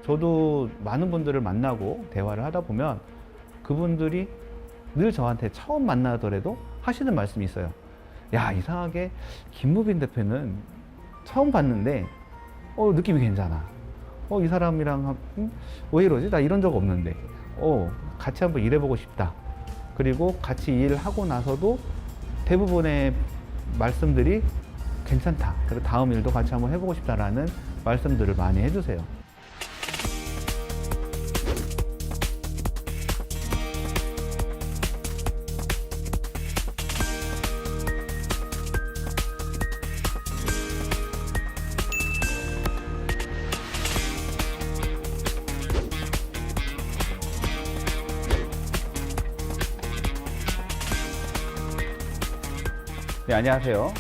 저도 많은 분들을 만나고 대화를 하다 보면 그분들이 늘 저한테 처음 만나더라도 하시는 말씀이 있어요. 야, 이상하게 김무빈 대표는 처음 봤는데 느낌이 괜찮아. 이 사람이랑 왜 이러지? 나 이런 적 없는데 같이 한번 일해보고 싶다. 그리고 같이 일하고 나서도 대부분의 말씀들이 괜찮다. 그리고 다음 일도 같이 한번 해보고 싶다라는 말씀들을 많이 해주세요. 네, 안녕하세요.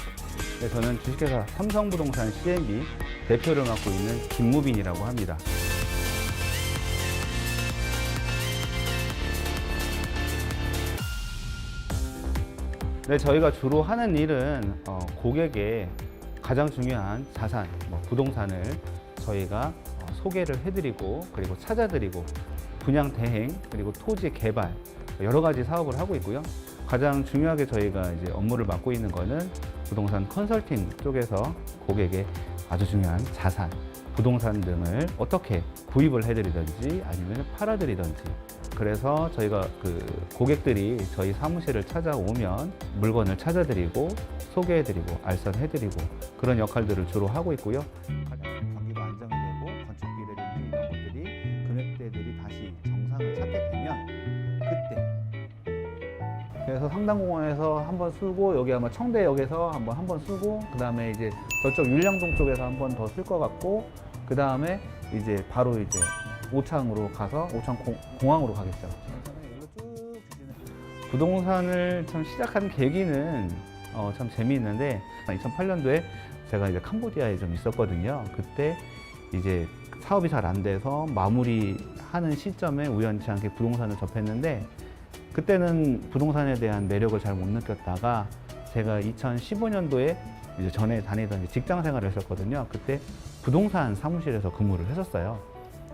네, 저는 주식회사 삼성부동산 CMB 대표를 맡고 있는 김무빈이라고 합니다. 네, 저희가 주로 하는 일은 고객의 가장 중요한 자산, 부동산을 저희가 소개를 해드리고 그리고 찾아드리고 분양 대행 그리고 토지 개발 여러 가지 사업을 하고 있고요. 가장 중요하게 저희가 이제 업무를 맡고 있는 거는 부동산 컨설팅 쪽에서 고객의 아주 중요한 자산, 부동산 등을 어떻게 구입을 해드리든지 아니면 팔아드리든지, 그래서 저희가 고객들이 저희 사무실을 찾아오면 물건을 찾아드리고 소개해드리고 알선해드리고 그런 역할들을 주로 하고 있고요. 가장 경기가 안정이 되고 건축비라든지 이런 것들이 금액대들이 다시 정상을 찾게 되면 그때, 그래서 상당공원에서 한번 쓰고 여기 아마 청대역에서 한번 쓰고 그 다음에 이제 저쪽 율량동 쪽에서 한번 더 쓸 것 같고 그 다음에 이제 바로 이제 오창으로 가서 오창공항으로 가겠죠. 부동산을 참 시작한 계기는 참 재미있는데 2008년도에 제가 이제 캄보디아에 좀 있었거든요. 그때 이제 사업이 잘 안 돼서 마무리하는 시점에 우연치 않게 부동산을 접했는데 그때는 부동산에 대한 매력을 잘 못 느꼈다가 제가 2015년도에 이제 전에 다니던 직장 생활을 했었거든요. 그때 부동산 사무실에서 근무를 했었어요.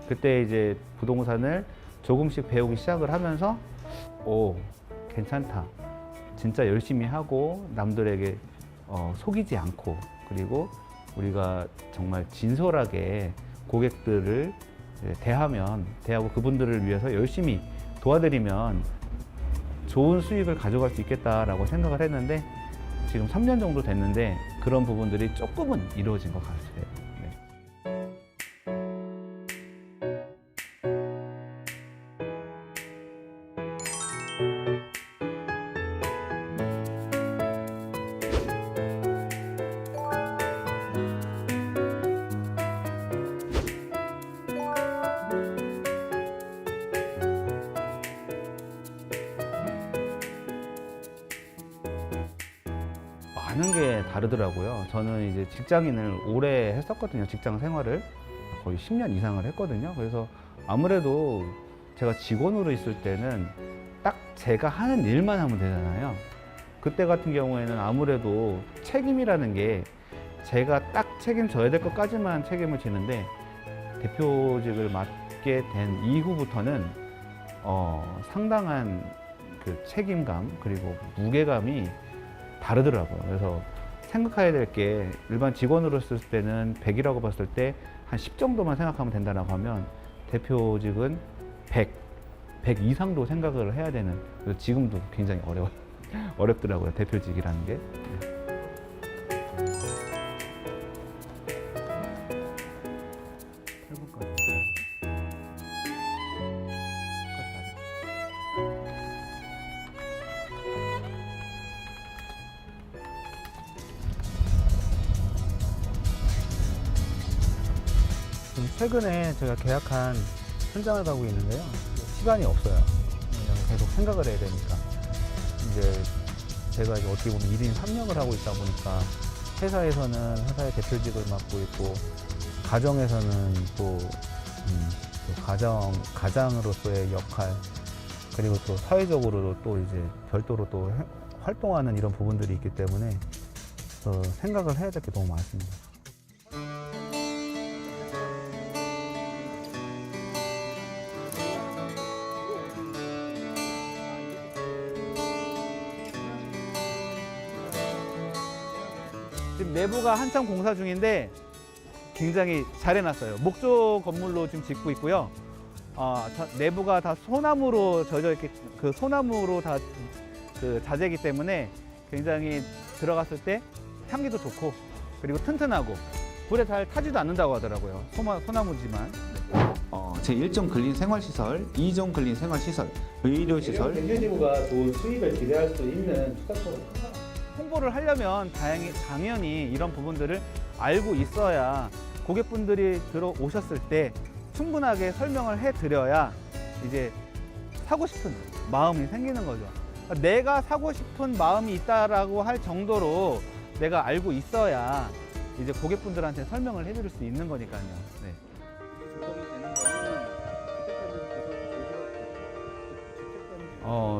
그때 이제 부동산을 조금씩 배우기 시작을 하면서 괜찮다. 진짜 열심히 하고 남들에게 속이지 않고 그리고 우리가 정말 진솔하게 고객들을 대하고 그분들을 위해서 열심히 도와드리면 좋은 수익을 가져갈 수 있겠다라고 생각을 했는데 지금 3년 정도 됐는데 그런 부분들이 조금은 이루어진 것 같아요. 많은 게 다르더라고요. 저는 이제 직장인을 오래 했었거든요. 직장 생활을 거의 10년 이상을 했거든요. 그래서 아무래도 제가 직원으로 있을 때는 딱 제가 하는 일만 하면 되잖아요. 그때 같은 경우에는 아무래도 책임이라는 게 제가 딱 책임져야 될 것까지만 책임을 지는데 대표직을 맡게 된 이후부터는 상당한 그 책임감 그리고 무게감이 다르더라고요. 그래서 생각해야 될 게 일반 직원으로 쓸 때는 100이라고 봤을 때 한 10 정도만 생각하면 된다고 하면 대표직은 100 이상도 생각을 해야 되는, 그래서 지금도 굉장히 어렵더라고요. 대표직이라는 게. 최근에 제가 계약한 현장을 가고 있는데요. 시간이 없어요. 계속 생각을 해야 되니까. 이제 제가 이제 어떻게 보면 1인 3역을 하고 있다 보니까 회사에서는 회사의 대표직을 맡고 있고 가정에서는 또 가장으로서의 역할, 그리고 또 사회적으로 또 이제 별도로 또 활동하는 이런 부분들이 있기 때문에 생각을 해야 될 게 너무 많습니다. 지금 내부가 한참 공사 중인데 굉장히 잘 해놨어요. 목조 건물로 지금 짓고 있고요. 내부가 다 소나무로 이렇게 그 소나무로 다 그 자재이기 때문에 굉장히 들어갔을 때 향기도 좋고 그리고 튼튼하고 불에 잘 타지도 않는다고 하더라고요. 소나무지만. 제1종 근린 생활시설, 2종 근린 생활시설, 의료시설. 갱신지구가 좋은 수입을 기대할 수 있는 투자처럼 홍보를 하려면 당연히 이런 부분들을 알고 있어야 고객분들이 들어오셨을 때 충분하게 설명을 해드려야 이제 사고 싶은 마음이 생기는 거죠. 그러니까 내가 사고 싶은 마음이 있다라고 할 정도로 내가 알고 있어야 이제 고객분들한테 설명을 해드릴 수 있는 거니까요. 네.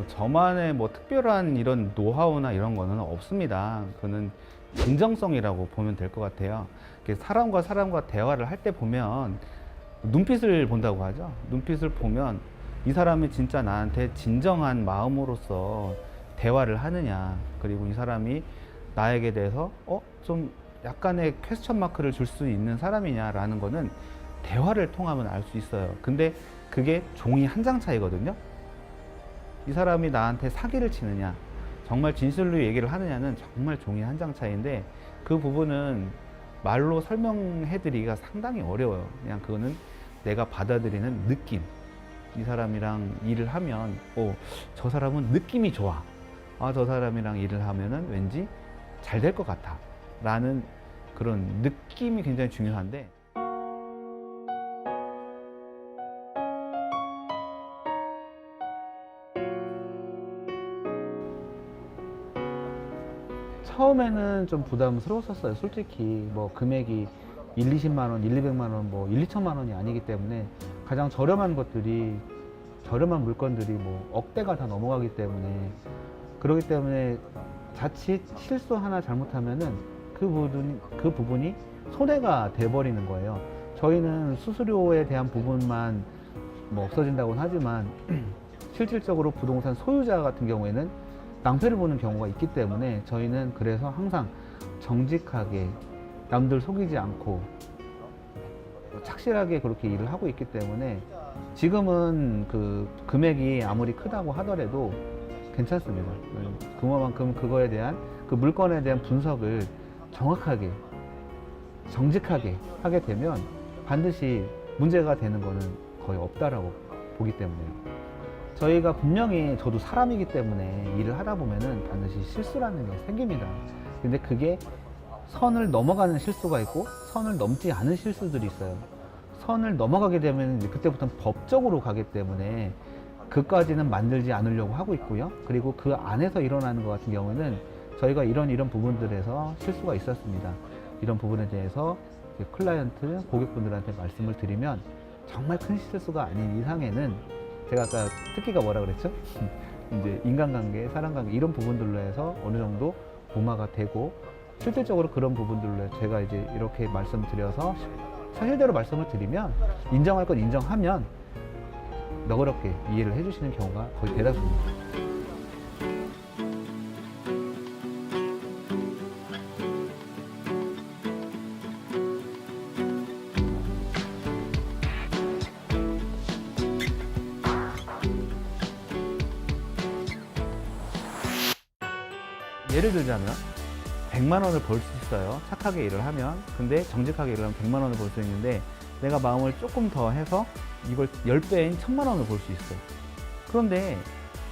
저만의 뭐 특별한 이런 노하우나 이런 거는 없습니다. 그거는 진정성이라고 보면 될 것 같아요. 사람과 사람과 대화를 할 때 보면 눈빛을 본다고 하죠. 눈빛을 보면 이 사람이 진짜 나한테 진정한 마음으로서 대화를 하느냐, 그리고 이 사람이 나에게 대해서 좀 약간의 퀘스천 마크를 줄 수 있는 사람이냐라는 거는 대화를 통하면 알 수 있어요. 근데 그게 종이 한 장 차이거든요. 이 사람이 나한테 사기를 치느냐, 정말 진실로 얘기를 하느냐는 정말 종이 한 장 차이인데 그 부분은 말로 설명해 드리기가 상당히 어려워요. 그냥 그거는 내가 받아들이는 느낌. 이 사람이랑 일을 하면 저 사람은 느낌이 좋아. 저 사람이랑 일을 하면은 왠지 잘 될 것 같아 라는 그런 느낌이 굉장히 중요한데, 처음에는 좀 부담스러웠었어요. 솔직히 뭐 금액이 1, 20만 원, 1, 200만 원, 뭐 1, 2천만 원이 아니기 때문에 가장 저렴한 물건들이 뭐 억대가 다 넘어가기 때문에, 그렇기 때문에 자칫 실수 하나 잘못하면은 그 부분이 손해가 돼버리는 거예요. 저희는 수수료에 대한 부분만 뭐 없어진다고는 하지만 실질적으로 부동산 소유자 같은 경우에는 낭패를 보는 경우가 있기 때문에 저희는 그래서 항상 정직하게 남들 속이지 않고 착실하게 그렇게 일을 하고 있기 때문에 지금은 그 금액이 아무리 크다고 하더라도 괜찮습니다. 그만큼 그거에 대한 그 물건에 대한 분석을 정확하게 정직하게 하게 되면 반드시 문제가 되는 거는 거의 없다라고 보기 때문에요. 저희가 분명히 저도 사람이기 때문에 일을 하다 보면은 반드시 실수라는 게 생깁니다. 근데 그게 선을 넘어가는 실수가 있고 선을 넘지 않은 실수들이 있어요. 선을 넘어가게 되면 그때부터는 법적으로 가기 때문에 그까지는 만들지 않으려고 하고 있고요. 그리고 그 안에서 일어나는 것 같은 경우는 저희가 이런 부분들에서 실수가 있었습니다. 이런 부분에 대해서 클라이언트, 고객분들한테 말씀을 드리면 정말 큰 실수가 아닌 이상에는, 제가 아까 특기가 뭐라 그랬죠? 이제 인간관계, 사람관계 이런 부분들로 해서 어느 정도 무마가 되고, 실질적으로 그런 부분들로 제가 이제 이렇게 말씀드려서 사실대로 말씀을 드리면 인정할 건 인정하면 너그럽게 이해를 해주시는 경우가 거의 대다수입니다. 예를 들자면 100만 원을 벌 수 있어요. 착하게 일을 하면. 근데 정직하게 일을 하면 100만 원을 벌 수 있는데 내가 마음을 조금 더 해서 이걸 10배인 1000만 원을 벌 수 있어요. 그런데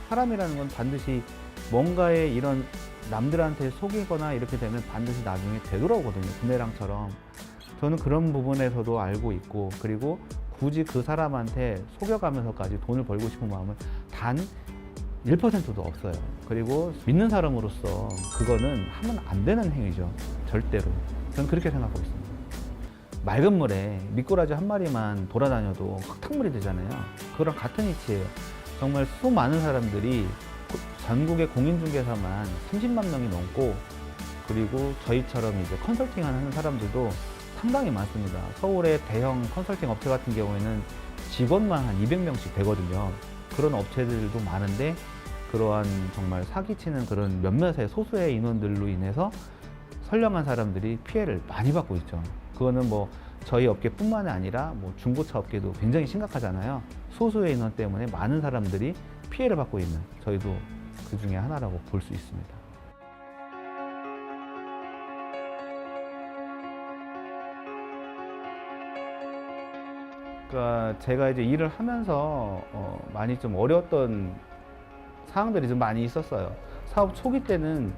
사람이라는 건 반드시 뭔가에 이런 남들한테 속이거나 이렇게 되면 반드시 나중에 되돌아오거든요. 부메랑처럼. 저는 그런 부분에서도 알고 있고, 그리고 굳이 그 사람한테 속여가면서까지 돈을 벌고 싶은 마음은 단 1%도 없어요. 그리고 믿는 사람으로서 그거는 하면 안 되는 행위죠. 절대로. 저는 그렇게 생각하고 있습니다. 맑은 물에 미꾸라지 한 마리만 돌아다녀도 흙탕물이 되잖아요. 그거랑 같은 이치예요. 정말 수많은 사람들이 전국의 공인중개사만 30만 명이 넘고, 그리고 저희처럼 이제 컨설팅 하는 사람들도 상당히 많습니다. 서울의 대형 컨설팅 업체 같은 경우에는 직원만 한 200명씩 되거든요. 그런 업체들도 많은데, 그러한 정말 사기치는 그런 몇몇의 소수의 인원들로 인해서 선량한 사람들이 피해를 많이 받고 있죠. 그거는 뭐 저희 업계뿐만 아니라 뭐 중고차 업계도 굉장히 심각하잖아요. 소수의 인원 때문에 많은 사람들이 피해를 받고 있는, 저희도 그 중에 하나라고 볼 수 있습니다. 그러니까 제가 이제 일을 하면서 많이 좀 어려웠던 사항들이 좀 많이 있었어요. 사업 초기 때는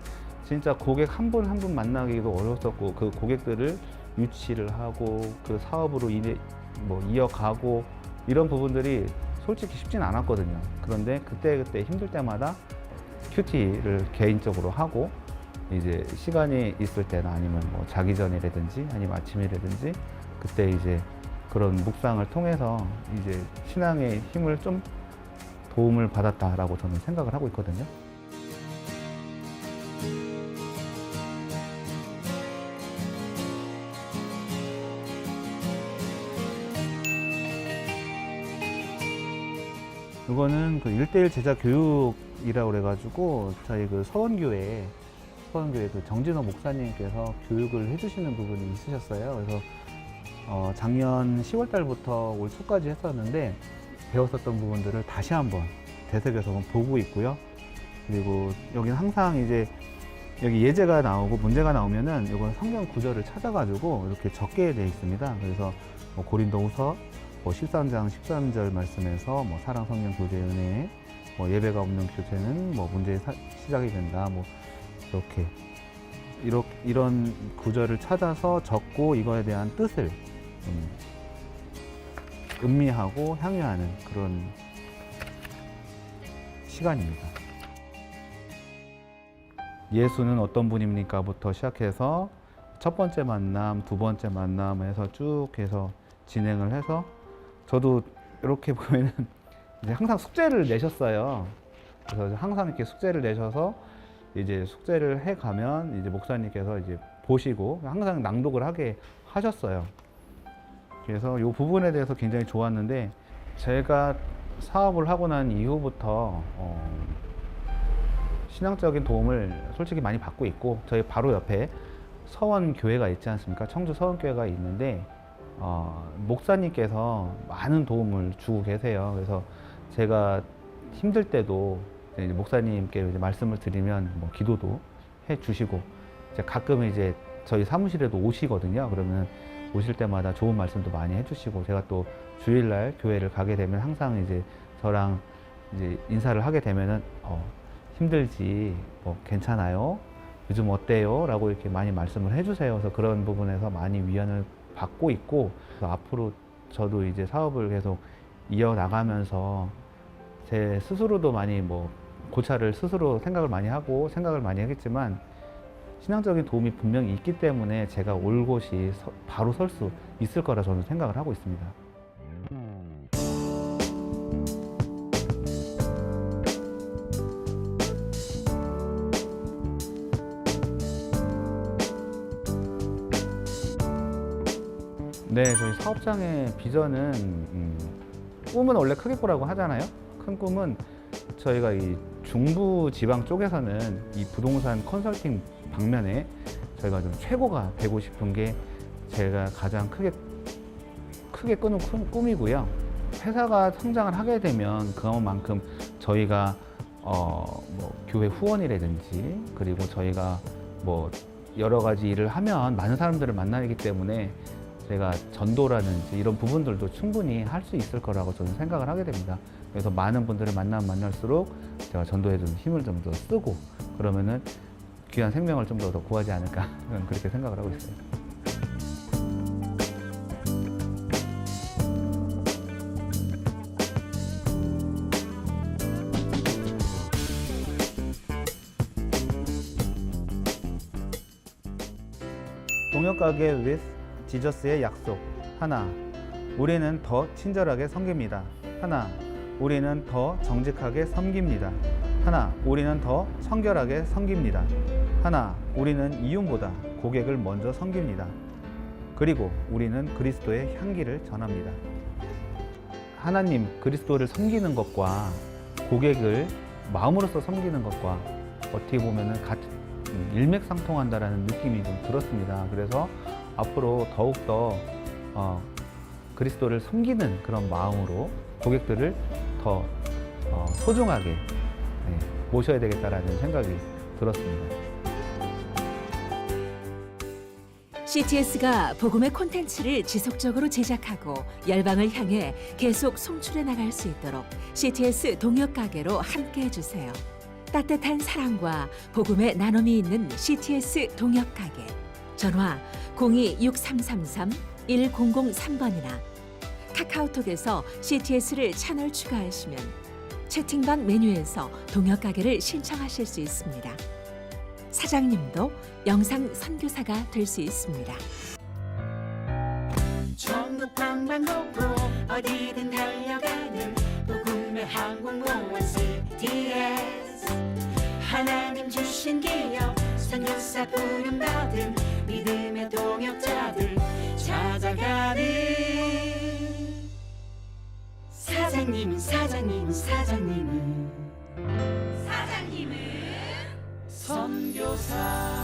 진짜 고객 한 분 한 분 만나기도 어려웠었고, 그 고객들을 유치를 하고 그 사업으로 뭐 이어가고 이런 부분들이 솔직히 쉽진 않았거든요. 그런데 그때 힘들 때마다 큐티를 개인적으로 하고, 이제 시간이 있을 때나 아니면 뭐 자기 전이라든지 아니면 아침이라든지 그때 이제 그런 묵상을 통해서 이제 신앙의 힘을 좀 도움을 받았다라고 저는 생각을 하고 있거든요. 이거는 그 1:1 제자 교육이라고 그래가지고 저희 그 서원교회 그 정진호 목사님께서 교육을 해주시는 부분이 있으셨어요. 그래서 작년 10월 달부터 올 초까지 했었는데 배웠었던 부분들을 다시 한번 되새겨서 보고 있고요. 그리고 여기는 항상 이제 여기 예제가 나오고 문제가 나오면은 이건 성경 구절을 찾아가지고 이렇게 적게 되어 있습니다. 그래서 뭐 고린도후서 13장 13절 말씀에서 뭐 사랑 성령 교제 은혜, 뭐 예배가 없는 교제는 뭐 문제의 시작이 된다. 뭐 이런 구절을 찾아서 적고 이거에 대한 뜻을 음미하고 향유하는 그런 시간입니다. 예수는 어떤 분입니까? 부터 시작해서 첫 번째 만남, 두 번째 만남에서 쭉 해서 진행을 해서, 저도 이렇게 보면은 이제 항상 숙제를 내셨어요. 그래서 항상 이렇게 숙제를 내셔서 이제 숙제를 해 가면 이제 목사님께서 이제 보시고 항상 낭독을 하게 하셨어요. 그래서 이 부분에 대해서 굉장히 좋았는데, 제가 사업을 하고 난 이후부터 신앙적인 도움을 솔직히 많이 받고 있고, 저희 바로 옆에 서원교회가 있지 않습니까? 청주 서원교회가 있는데 목사님께서 많은 도움을 주고 계세요. 그래서 제가 힘들 때도 이제 목사님께 이제 말씀을 드리면 뭐 기도도 해주시고, 이제 가끔 이제 저희 사무실에도 오시거든요. 그러면 오실 때마다 좋은 말씀도 많이 해주시고, 제가 또 주일날 교회를 가게 되면 항상 이제 저랑 이제 인사를 하게 되면은 힘들지, 뭐 괜찮아요, 요즘 어때요? 라고 이렇게 많이 말씀을 해주세요. 그래서 그런 부분에서 많이 위안을 받고 있고, 그래서 앞으로 저도 이제 사업을 계속 이어나가면서 제 스스로도 많이 뭐 고찰을 스스로 생각을 많이 하겠지만, 신앙적인 도움이 분명히 있기 때문에 제가 올 곳이 바로 설 수 있을 거라 저는 생각을 하고 있습니다. 네, 저희 사업장의 비전은 꿈은 원래 크게 꾸라고 하잖아요. 큰 꿈은 저희가 이 중부 지방 쪽에서는 이 부동산 컨설팅 방면에 저희가 좀 최고가 되고 싶은 게 제가 가장 크게 꾸는 꿈이고요. 회사가 성장을 하게 되면 그만큼 저희가 뭐 교회 후원이라든지, 그리고 저희가 뭐 여러 가지 일을 하면 많은 사람들을 만나기 때문에 제가 전도라든지 이런 부분들도 충분히 할 수 있을 거라고 저는 생각을 하게 됩니다. 그래서 많은 분들을 만날수록 제가 전도에 좀 힘을 좀 더 쓰고, 그러면은 귀한 생명을 좀 더 구하지 않을까, 저는 그렇게 생각을 하고 있어요. 동역가게 with 지저스의 약속. 하나, 우리는 더 친절하게 섬깁니다. 하나, 우리는 더 정직하게 섬깁니다. 하나, 우리는 더 청결하게 섬깁니다. 하나, 우리는 이윤보다 고객을 먼저 섬깁니다. 그리고 우리는 그리스도의 향기를 전합니다. 하나님 그리스도를 섬기는 것과 고객을 마음으로써 섬기는 것과 어떻게 보면 일맥상통한다라는 느낌이 좀 들었습니다. 그래서 앞으로 더욱더 그리스도를 섬기는 그런 마음으로 고객들을 더 소중하게 모셔야 되겠다라는 생각이 들었습니다. CTS가 복음의 콘텐츠를 지속적으로 제작하고 열방을 향해 계속 송출해 나갈 수 있도록 CTS 동역가게로 함께해 주세요. 따뜻한 사랑과 복음의 나눔이 있는 CTS 동역가게. 전화 02-6333-1003번이나 카카오톡에서 CTS를 채널 추가하시면 채팅방 메뉴에서 동역가게를 신청하실 수 있습니다. 사장님도 영상 선교사가 될 수 있습니다. 전국 방방곡곡 어디든 달려가는 복음의 항공모원 CTS 하나님 주신 기업 선교사 부름받은 믿음의 동역자들 찾아가는 사장님은 선교사